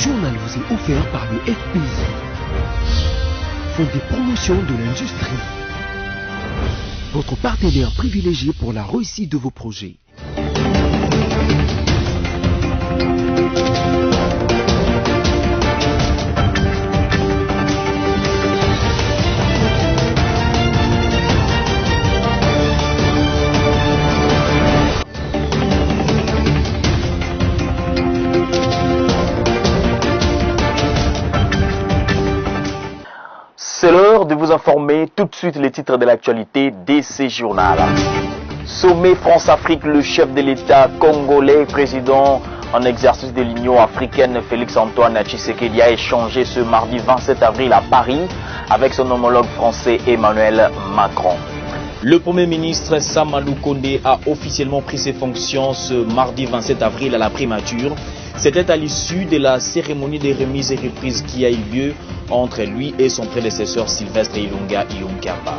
journal vous est offert par le FPI, Fonds des promotions de l'industrie, votre partenaire privilégié pour la réussite de vos projets. C'est l'heure de vous informer tout de suite les titres de l'actualité de ce journal. Sommet France-Afrique, le chef de l'État congolais, président en exercice de l'Union africaine, Félix-Antoine Tshisekedi, a échangé ce mardi 27 avril à Paris avec son homologue français Emmanuel Macron. Le Premier ministre Samalou Kondé a officiellement pris ses fonctions ce mardi 27 avril à la primature. C'était à l'issue de la cérémonie de remise et reprise qui a eu lieu entre lui et son prédécesseur Sylvestre Ilunga Ilunkamba.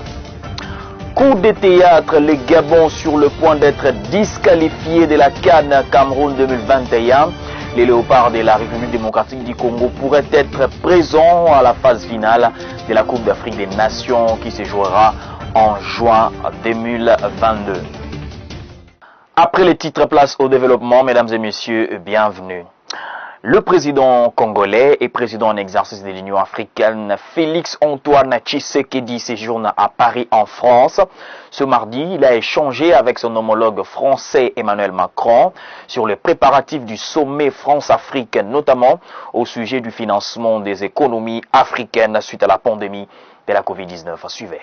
Coup de théâtre, le Gabon sur le point d'être disqualifié de la CAN Cameroun 2021. Les léopards de la République démocratique du Congo pourraient être présents à la phase finale de la Coupe d'Afrique des Nations qui se jouera en juin 2022. Après les titres, place au développement, mesdames et messieurs, bienvenue. Le président congolais et président en exercice de l'Union africaine, Félix-Antoine Tshisekedi, séjourne à Paris en France. Ce mardi, il a échangé avec son homologue français Emmanuel Macron sur les préparatifs du sommet France-Afrique, notamment au sujet du financement des économies africaines suite à la pandémie de la Covid-19. Suivez.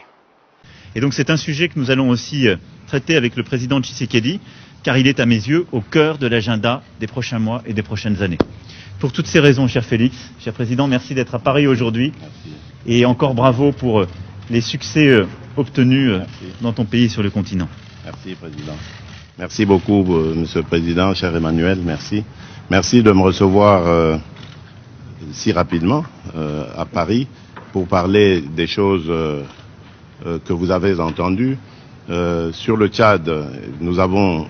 Et donc c'est un sujet que nous allons aussi traiter avec le président Tshisekedi, car il est à mes yeux au cœur de l'agenda des prochains mois et des prochaines années. Pour toutes ces raisons, cher Félix, cher président, merci d'être à Paris aujourd'hui. Et encore bravo pour les succès obtenus dans ton pays et sur le continent. Merci, président. Merci beaucoup, monsieur le président, cher Emmanuel, merci. Merci de me recevoir si rapidement à Paris pour parler des choses que vous avez entendues. Sur le Tchad, nous avons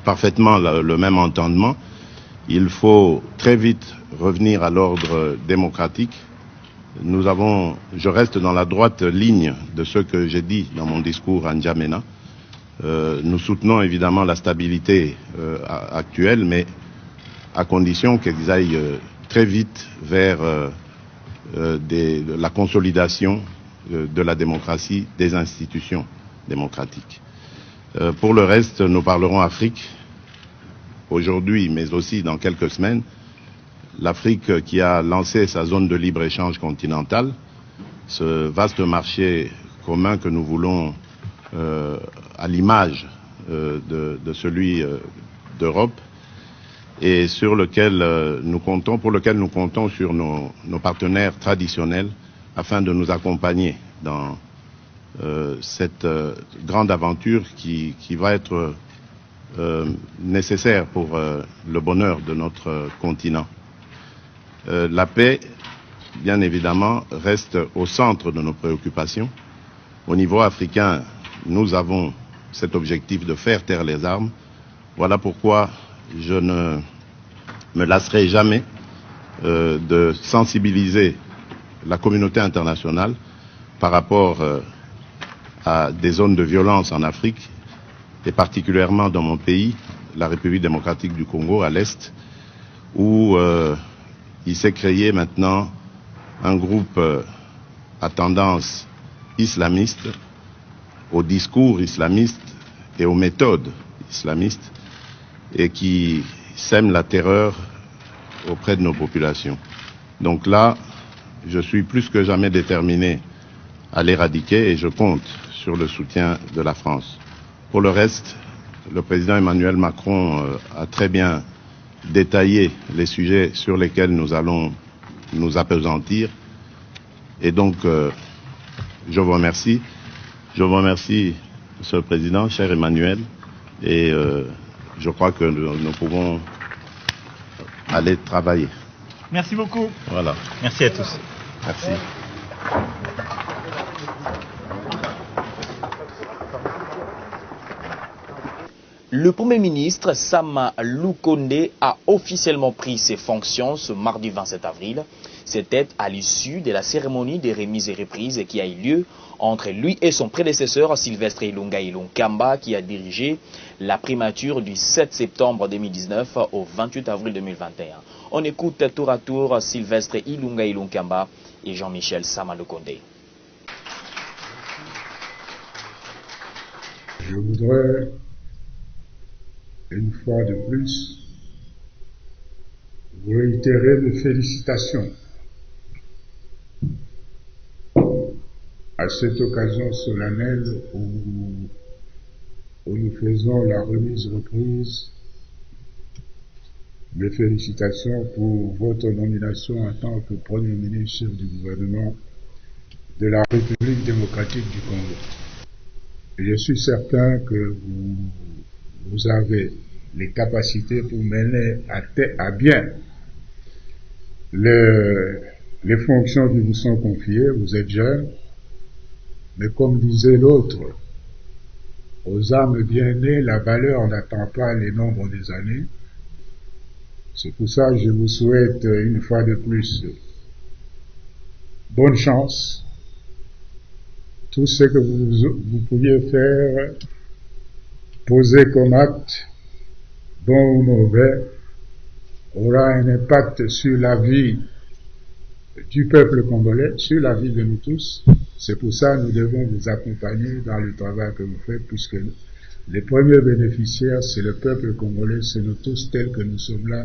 parfaitement le même entendement. Il faut très vite revenir à l'ordre démocratique. Je reste dans la droite ligne de ce que j'ai dit dans mon discours à N'Djamena. Nous soutenons évidemment la stabilité actuelle, mais à condition qu'ils aillent très vite vers la consolidation de la démocratie, des institutions démocratiques. Pour le reste, nous parlerons Afrique aujourd'hui, mais aussi dans quelques semaines. L'Afrique qui a lancé sa zone de libre-échange continentale, ce vaste marché commun que nous voulons à l'image de celui d'Europe et sur lequel nous comptons sur nos partenaires traditionnels afin de nous accompagner dans cette grande aventure qui va être nécessaire pour le bonheur de notre continent. La paix, bien évidemment, reste au centre de nos préoccupations. Au niveau africain, nous avons cet objectif de faire taire les armes. Voilà pourquoi je ne me lasserai jamais de sensibiliser la communauté internationale par rapport à des zones de violence en Afrique, et particulièrement dans mon pays, la République démocratique du Congo, à l'Est, où il s'est créé maintenant un groupe à tendance islamiste, au discours islamiste et aux méthodes islamistes, et qui sème la terreur auprès de nos populations. Donc là, je suis plus que jamais déterminé à l'éradiquer et je compte sur le soutien de la France. Pour le reste, le président Emmanuel Macron a très bien détaillé les sujets sur lesquels nous allons nous appesantir. Et donc, je vous remercie. Je vous remercie, Monsieur le Président, cher Emmanuel. Et je crois que nous pouvons aller travailler. Merci beaucoup. Voilà. Merci à tous. Merci. Le Premier ministre Sama Lukonde a officiellement pris ses fonctions ce mardi 27 avril. C'était à l'issue de la cérémonie de remise et reprise qui a eu lieu entre lui et son prédécesseur Sylvestre Ilunga Ilunkamba, qui a dirigé la primature du 7 septembre 2019 au 28 avril 2021. On écoute tour à tour Sylvestre Ilunga Ilunkamba et Jean-Michel Sama Lukonde. Je voudrais une fois de plus vous réitérer mes félicitations à cette occasion solennelle où nous faisons la remise-reprise. Mes félicitations pour votre nomination en tant que Premier ministre chef du gouvernement de la République démocratique du Congo. Et je suis certain que vous avez les capacités pour mener à bien les fonctions qui vous sont confiées. Vous êtes jeune, mais comme disait l'autre, aux âmes bien nées, la valeur n'attend pas les nombres des années. C'est pour ça que je vous souhaite une fois de plus bonne chance. Tout ce que vous pouviez faire, poser comme acte, bon ou mauvais, aura un impact sur la vie du peuple congolais, sur la vie de nous tous. C'est pour ça que nous devons vous accompagner dans le travail que vous faites, puisque les premiers bénéficiaires, c'est le peuple congolais, c'est nous tous tels que nous sommes là.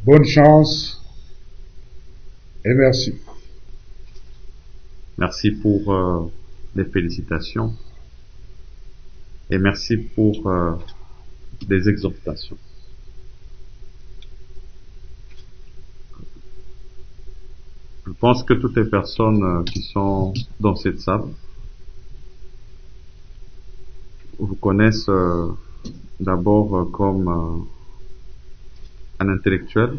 Bonne chance et merci. Merci pour les félicitations et merci pour les exhortations. Je pense que toutes les personnes qui sont dans cette salle vous connaissent d'abord comme un intellectuel,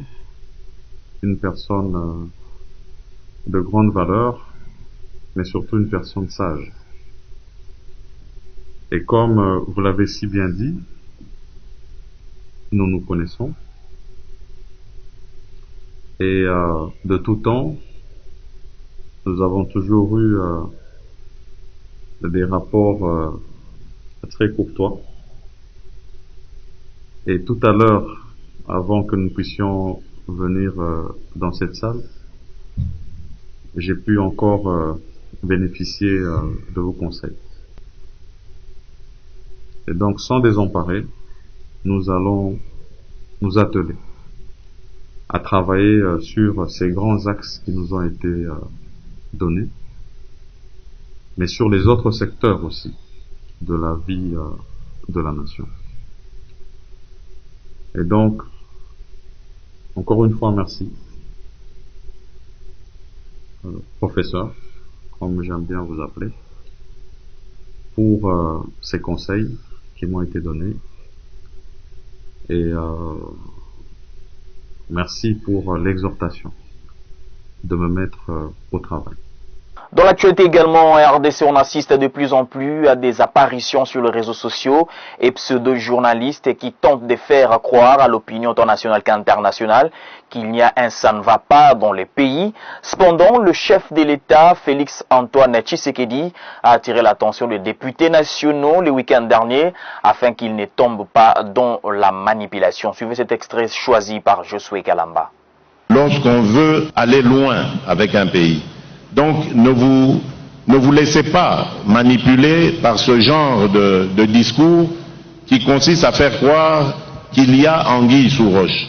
une personne de grande valeur, mais surtout une personne sage. Et comme vous l'avez si bien dit, nous nous connaissons. Et de tout temps, nous avons toujours eu des rapports très courtois. Et tout à l'heure, avant que nous puissions venir dans cette salle, j'ai pu encore bénéficier de vos conseils. Et donc, sans désemparer, nous allons nous atteler à travailler sur ces grands axes qui nous ont été donnés, mais sur les autres secteurs aussi de la vie de la nation. Et donc, encore une fois, merci, professeur, comme j'aime bien vous appeler, pour ces conseils qui m'ont été donnés. Et merci pour l'exhortation de me mettre au travail. Dans l'actualité également, en RDC, on assiste de plus en plus à des apparitions sur les réseaux sociaux et pseudo-journalistes qui tentent de faire croire à l'opinion tant nationale qu'internationale qu'il y a un ça ne va pas dans les pays. Cependant, le chef de l'État, Félix Antoine Tshisekedi, a attiré l'attention des députés nationaux le week-end dernier afin qu'ils ne tombent pas dans la manipulation. Suivez cet extrait choisi par Josué Kalamba. Lorsqu'on veut aller loin avec un pays, donc ne vous laissez pas manipuler par ce genre de discours qui consiste à faire croire qu'il y a anguille sous roche.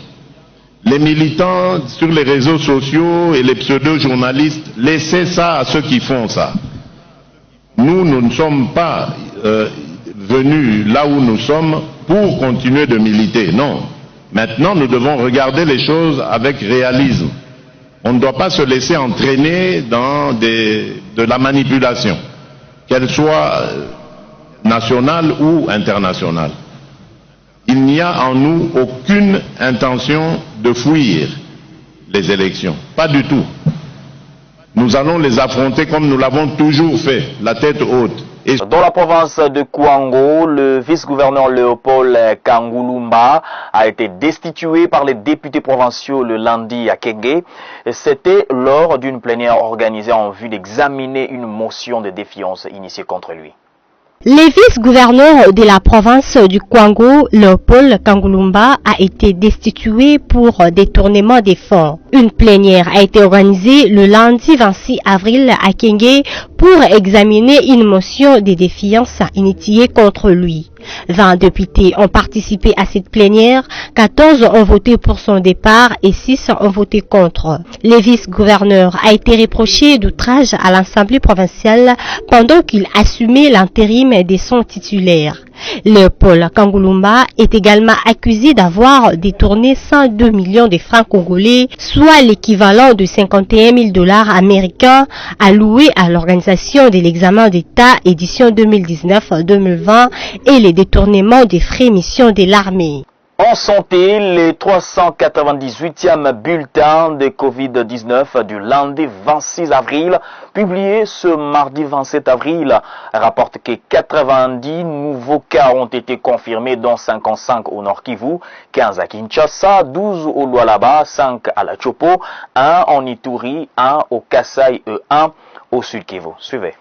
Les militants sur les réseaux sociaux et les pseudo-journalistes, laissez ça à ceux qui font ça. Nous ne sommes pas venus là où nous sommes pour continuer de militer, non. Maintenant, nous devons regarder les choses avec réalisme. On ne doit pas se laisser entraîner dans de la manipulation, qu'elle soit nationale ou internationale. Il n'y a en nous aucune intention de fuir les élections, pas du tout. Nous allons les affronter comme nous l'avons toujours fait, la tête haute. Et dans la province de Kwango, le vice-gouverneur Léopold Kangulumba a été destitué par les députés provinciaux le lundi à Kenge. C'était lors d'une plénière organisée en vue d'examiner une motion de défiance initiée contre lui. Le vice-gouverneur de la province du Kwango, Léopold Kangulumba, a été destitué pour détournement des fonds. Une plénière a été organisée le lundi 26 avril à Kenge pour examiner une motion de défiance initiée contre lui. 20 députés ont participé à cette plénière, 14 ont voté pour son départ et 6 ont voté contre. Le vice-gouverneur a été reproché d'outrage à l'Assemblée provinciale pendant qu'il assumait l'intérim de son titulaire. Léopold Kangulumba est également accusé d'avoir détourné 102 millions de francs congolais, soit l'équivalent de 51 000 $ américains alloués à l'organisation de l'examen d'État édition 2019-2020 et les détournements des frais mission de l'armée. En santé, le 398e bulletin de Covid-19 du lundi 26 avril, publié ce mardi 27 avril, rapporte que 90 nouveaux cas ont été confirmés, dont 55 au Nord Kivu, 15 à Kinshasa, 12 au Lualaba, 5 à la Chopo, 1 en Ituri, 1 au Kasai et 1 au Sud Kivu. Suivez.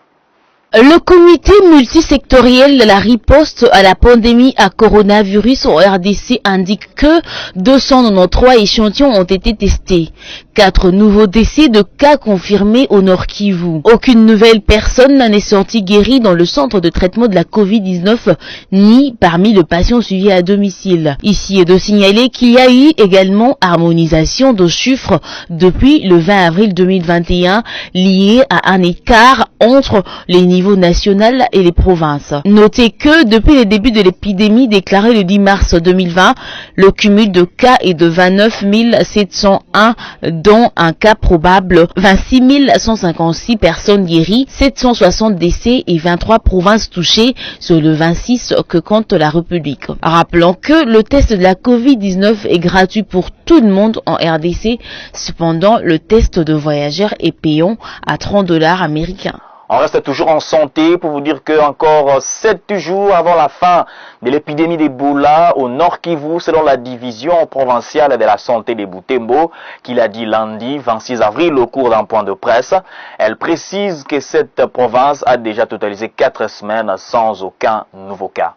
Le comité multisectoriel de la riposte à la pandémie à coronavirus au RDC indique que 293 échantillons ont été testés. 4 nouveaux décès de cas confirmés au Nord Kivu. Aucune nouvelle personne n'est sortie guérie dans le centre de traitement de la Covid-19 ni parmi les patients suivis à domicile. Ici est de signaler qu'il y a eu également harmonisation de chiffres depuis le 20 avril 2021 lié à un écart entre les niveaux national et les provinces. Notez que depuis le début de l'épidémie déclarée le 10 mars 2020, le cumul de cas est de 29 701, dont un cas probable, 26 156 personnes guéries, 760 décès et 23 provinces touchées sur le 26 que compte la République. Rappelons que le test de la Covid-19 est gratuit pour tout le monde en RDC, cependant le test de voyageurs est payant à 30 $ américains. On reste toujours en santé pour vous dire que encore 7 jours avant la fin de l'épidémie d'Ebola au Nord Kivu, selon la division provinciale de la santé de Butembo, qui l'a dit lundi 26 avril au cours d'un point de presse. Elle précise que cette province a déjà totalisé 4 semaines sans aucun nouveau cas.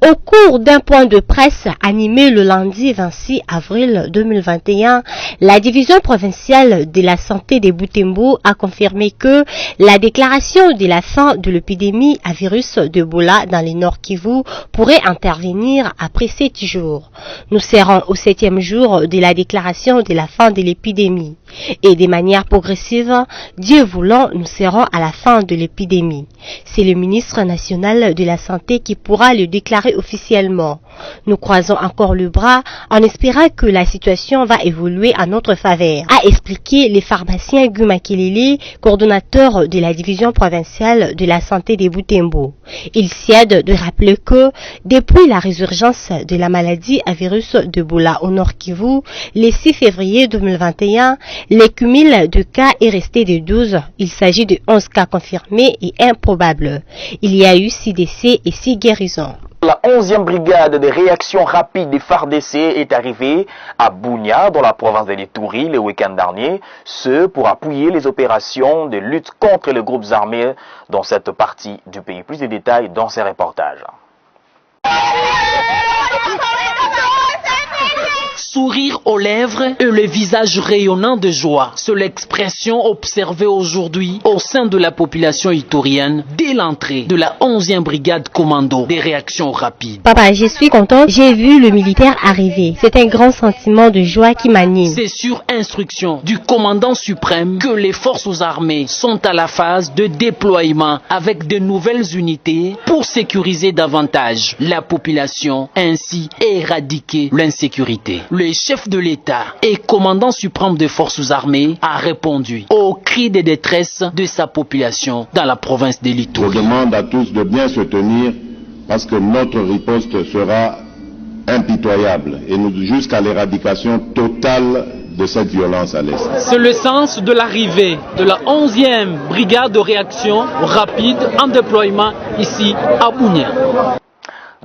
Au cours d'un point de presse animé le lundi 26 avril 2021, la division provinciale de la santé de Butembo a confirmé que la déclaration de la fin de l'épidémie à virus d'Ebola dans le Nord Kivu pourrait intervenir après 7 jours. Nous serons au 7e jour de la déclaration de la fin de l'épidémie. Et de manière progressive, Dieu voulant, nous serons à la fin de l'épidémie. C'est le ministre national de la Santé qui pourra le déclarer officiellement. Nous croisons encore le bras en espérant que la situation va évoluer en notre faveur, a expliqué le pharmacien Guy Makelele, coordonnateur de la division provinciale de la santé de Butembo. Il s'aide de rappeler que depuis la résurgence de la maladie à virus d'Ebola au Nord Kivu, le 6 février 2021, le cumul de cas est resté de 12. Il s'agit de 11 cas confirmés et improbables. Il y a eu 6 décès et 6 guérisons. La 11e brigade de réaction rapide des FARDC est arrivée à Bunia, dans la province de l'Ituri, le week-end dernier, ce pour appuyer les opérations de lutte contre les groupes armés dans cette partie du pays. Plus de détails dans ces reportages. Sourire aux lèvres et le visage rayonnant de joie. C'est l'expression observée aujourd'hui au sein de la population iturienne dès l'entrée de la 11e brigade commando des réactions rapides. Papa, je suis contente, j'ai vu le militaire arriver. C'est un grand sentiment de joie qui m'anime. C'est sur instruction du commandant suprême que les forces armées sont à la phase de déploiement avec de nouvelles unités pour sécuriser davantage la population, ainsi éradiquer l'insécurité. Le chef de l'État et commandant suprême des forces armées a répondu aux cris de détresse de sa population dans la province de l'Ituri. Je demande à tous de bien se tenir parce que notre riposte sera impitoyable et nous jusqu'à l'éradication totale de cette violence à l'Est. C'est le sens de l'arrivée de la 11e brigade de réaction rapide en déploiement ici à Bunia.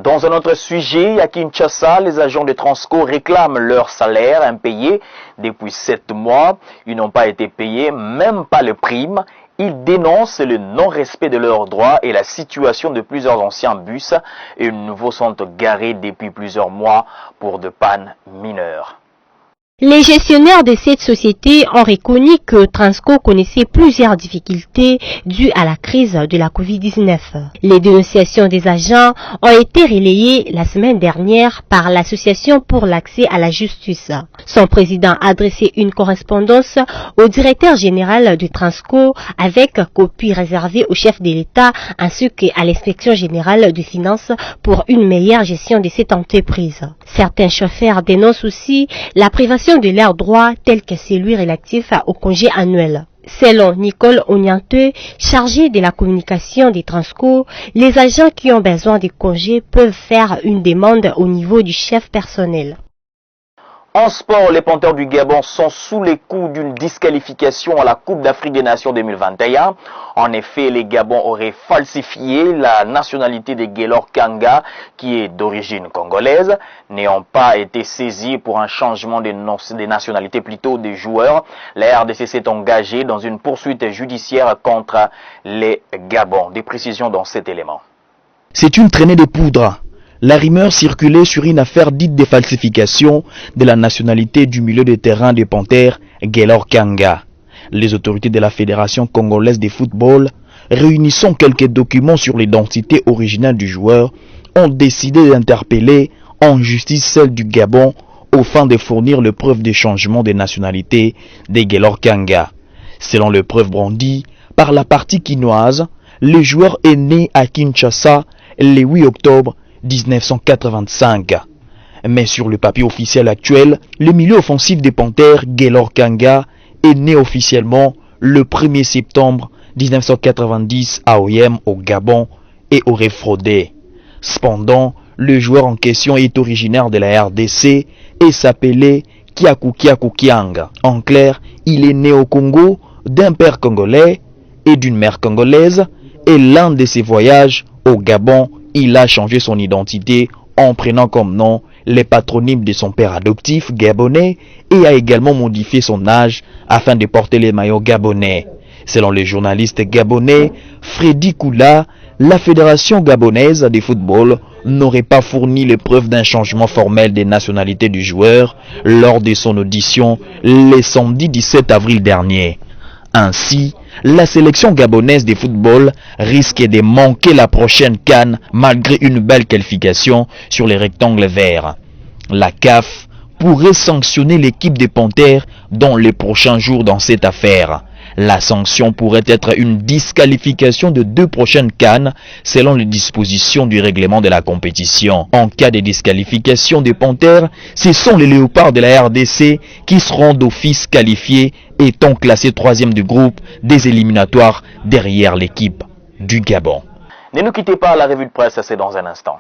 Dans un autre sujet, à Kinshasa, les agents de Transco réclament leur salaire impayé depuis 7 mois. Ils n'ont pas été payés, même pas les primes. Ils dénoncent le non-respect de leurs droits et la situation de plusieurs anciens bus et nouveaux sont garés depuis plusieurs mois pour de pannes mineures. Les gestionnaires de cette société ont reconnu que Transco connaissait plusieurs difficultés dues à la crise de la Covid-19. Les dénonciations des agents ont été relayées la semaine dernière par l'Association pour l'accès à la justice. Son président a adressé une correspondance au directeur général de Transco avec copie réservée au chef de l'État ainsi qu'à l'inspection générale des finances pour une meilleure gestion de cette entreprise. Certains chauffeurs dénoncent aussi la privation de leurs droits tels que celui relatif au congé annuel. Selon Nicole Onyante, chargée de la communication des Transco, les agents qui ont besoin de congés peuvent faire une demande au niveau du chef personnel. En sport, les Panthères du Gabon sont sous les coups d'une disqualification à la Coupe d'Afrique des Nations 2021. En effet, les Gabons auraient falsifié la nationalité de Gaylor Kanga, qui est d'origine congolaise, n'ayant pas été saisis pour un changement de nationalité plutôt des joueurs. La RDC s'est engagée dans une poursuite judiciaire contre les Gabons. Des précisions dans cet élément. C'est une traînée de poudre. La rumeur circulait sur une affaire dite de falsification de la nationalité du milieu de terrain des Panthères, Gaylor Kanga. Les autorités de la Fédération congolaise de football, réunissant quelques documents sur l'identité originale du joueur, ont décidé d'interpeller en justice celle du Gabon au fin de fournir le preuve des changements de nationalité de Gaylor Kanga. Selon le preuve brandie par la partie quinoise, le joueur est né à Kinshasa le 8 octobre 1985. Mais sur le papier officiel actuel, le milieu offensif des Panthères, Gaylor Kanga, est né officiellement le 1er septembre 1990 à Oyem au Gabon et aurait fraudé. Cependant, le joueur en question est originaire de la RDC et s'appelait Kyaku Kiang. En clair, il est né au Congo d'un père congolais et d'une mère congolaise et l'un de ses voyages au Gabon, il a changé son identité en prenant comme nom les patronymes de son père adoptif gabonais et a également modifié son âge afin de porter les maillots gabonais. Selon le journaliste gabonais Freddy Koula, la Fédération gabonaise de football n'aurait pas fourni les preuves d'un changement formel des nationalités du joueur lors de son audition le samedi 17 avril dernier. Ainsi, la sélection gabonaise de football risque de manquer la prochaine CAN malgré une belle qualification sur les rectangles verts. La CAF pourrait sanctionner l'équipe des Panthères dans les prochains jours dans cette affaire. La sanction pourrait être une disqualification de 2 prochaines CAN selon les dispositions du règlement de la compétition. En cas de disqualification des Panthères, ce sont les Léopards de la RDC qui seront d'office qualifiés étant classés 3e du groupe des éliminatoires derrière l'équipe du Gabon. Ne nous quittez pas, la revue de presse, c'est dans un instant.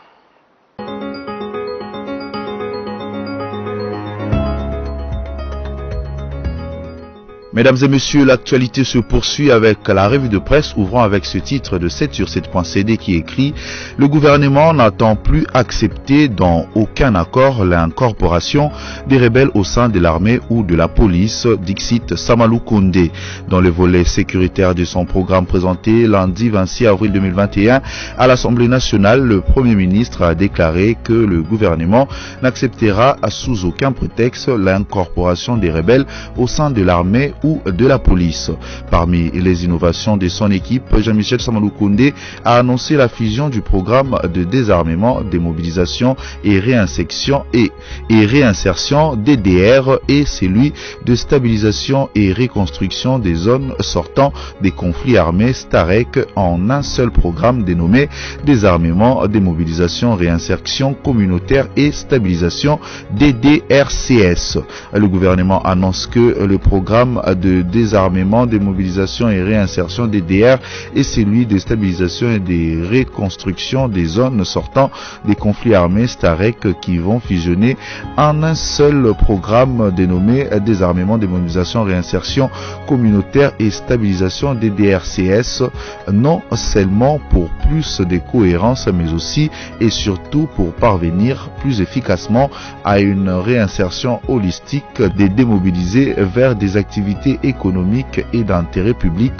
Mesdames et messieurs, l'actualité se poursuit avec la revue de presse ouvrant avec ce titre de 7 sur 7.cd qui écrit « Le gouvernement n'attend plus accepter dans aucun accord l'incorporation des rebelles au sein de l'armée ou de la police » Dixit Samalou Koundé. Dans le volet sécuritaire de son programme présenté lundi 26 avril 2021 à l'Assemblée nationale, le Premier ministre a déclaré que le gouvernement n'acceptera sous aucun prétexte l'incorporation des rebelles au sein de l'armée ou de la police. Parmi les innovations de son équipe, Jean-Michel Samalou Koundé a annoncé la fusion du programme de désarmement, démobilisation et réinsertion DDR et celui de stabilisation et reconstruction des zones sortant des conflits armés STAREC en un seul programme dénommé désarmement, démobilisation, réinsertion communautaire et stabilisation DDRCS. Le gouvernement annonce que le programme de désarmement, démobilisation et réinsertion DDR et celui de stabilisation et de reconstruction des zones sortant des conflits armés STAREC qui vont fusionner en un seul programme dénommé désarmement, démobilisation, réinsertion communautaire et stabilisation DDRCS, non seulement pour plus de cohérence mais aussi et surtout pour parvenir plus efficacement à une réinsertion holistique des démobilisés vers des activités économiques et d'intérêt public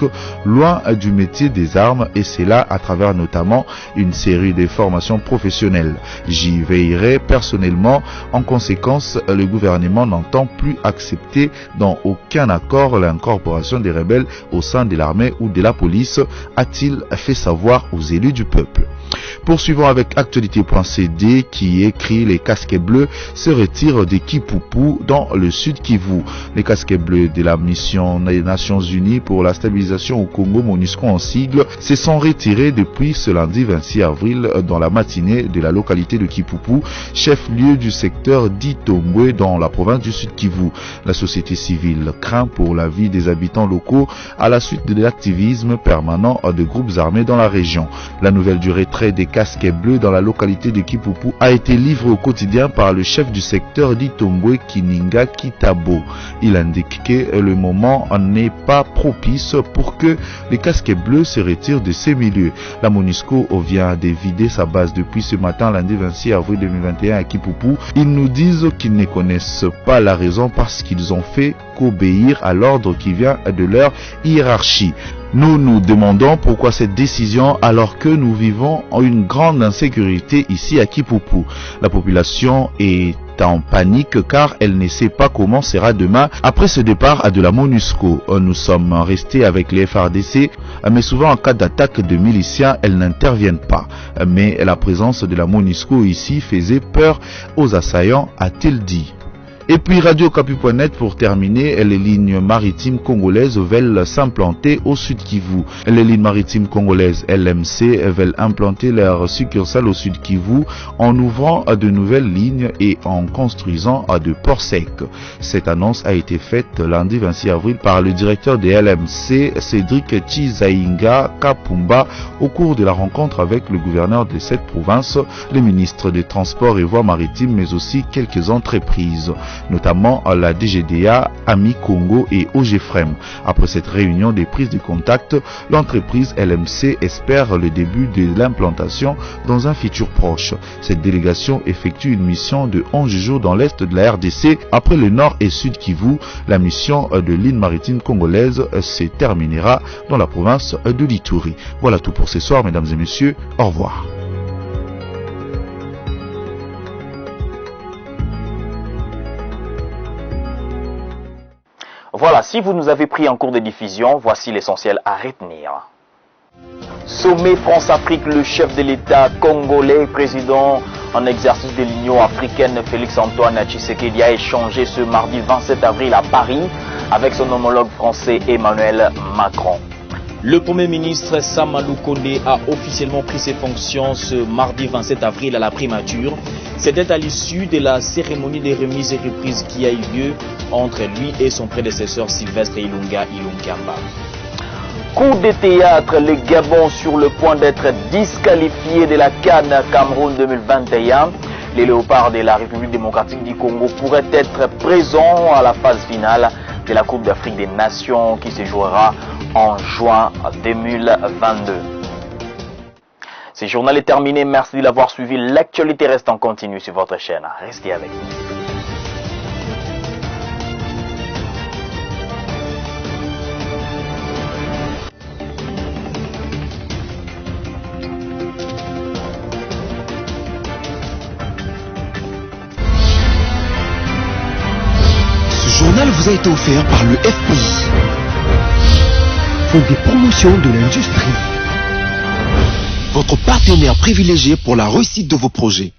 loin du métier des armes, et c'est là à travers notamment une série de formations professionnelles. J'y veillerai personnellement. En conséquence, le gouvernement n'entend plus accepter dans aucun accord l'incorporation des rebelles au sein de l'armée ou de la police, a-t-il fait savoir aux élus du peuple. Poursuivons avec actualité.cd qui écrit: les casquets bleus se retirent de Kipupu dans le sud Kivu. Les casquets bleus de la mission des Nations Unies pour la stabilisation au Congo, MONUSCO en sigle, se sont retirés depuis ce lundi 26 avril dans la matinée de la localité de Kipupu, chef-lieu du secteur d'Itombwe dans la province du sud Kivu. La société civile craint pour la vie des habitants locaux à la suite de l'activisme permanent de groupes armés dans la région. La nouvelle du retrait des casquets bleus dans la localité de Kipupu a été livrée au quotidien par le chef du secteur d'Itombwe, Kininga Kitabo. Il indique que le moment n'est pas propice pour que les casquets bleus se retirent de ces milieux. La MONUSCO vient de vider sa base depuis ce matin, lundi 26 avril 2021 à Kipupu. Ils nous disent qu'ils ne connaissent pas la raison parce qu'ils ont fait qu'obéir à l'ordre qui vient de leur hiérarchie. Nous nous demandons pourquoi cette décision alors que nous vivons une grande insécurité ici à Kipupu. La population est en panique car elle ne sait pas comment sera demain après ce départ de la MONUSCO. Nous sommes restés avec les FARDC, mais souvent en cas d'attaque de miliciens, elles n'interviennent pas. Mais la présence de la MONUSCO ici faisait peur aux assaillants, a-t-il dit. Et puis Radio Okapi.net pour terminer, les lignes maritimes congolaises veulent s'implanter au sud Kivu. Les lignes maritimes congolaises LMC veulent implanter leur succursale au sud Kivu en ouvrant de nouvelles lignes et en construisant de ports secs. Cette annonce a été faite lundi 26 avril par le directeur des LMC, Cédric Chizainga Kapumba, au cours de la rencontre avec le gouverneur de cette province, les ministres des Transports et Voies Maritimes, mais aussi quelques entreprises, notamment la DGDA, Ami Congo et OGFREM. Après cette réunion des prises de contact, l'entreprise LMC espère le début de l'implantation dans un futur proche. Cette délégation effectue une mission de 11 jours dans l'est de la RDC. Après le nord et sud Kivu, la mission de ligne maritime congolaise se terminera dans la province de l'Ituri. Voilà tout pour ce soir, mesdames et messieurs. Au revoir. Voilà, si vous nous avez pris en cours de diffusion, voici l'essentiel à retenir. Sommet France-Afrique, le chef de l'État congolais, président en exercice de l'Union africaine, Félix-Antoine Tshisekedi, a échangé ce mardi 27 avril à Paris avec son homologue français Emmanuel Macron. Le Premier ministre Samalou Kondé a officiellement pris ses fonctions ce mardi 27 avril à la primature. C'était à l'issue de la cérémonie de remise et reprise qui a eu lieu entre lui et son prédécesseur Sylvestre Ilunga Ilunkamba. Coup de théâtre, le Gabon sur le point d'être disqualifié de la CAN Cameroun 2021. Les léopards de la République démocratique du Congo pourraient être présents à la phase finale de la Coupe d'Afrique des Nations qui se jouera en juin 2022. Ce journal est terminé. Merci de l'avoir suivi. L'actualité reste en continu sur votre chaîne. Restez avec nous. Ce journal vous a été offert par le FPI, Fonds des promotions de l'industrie, votre partenaire privilégié pour la réussite de vos projets.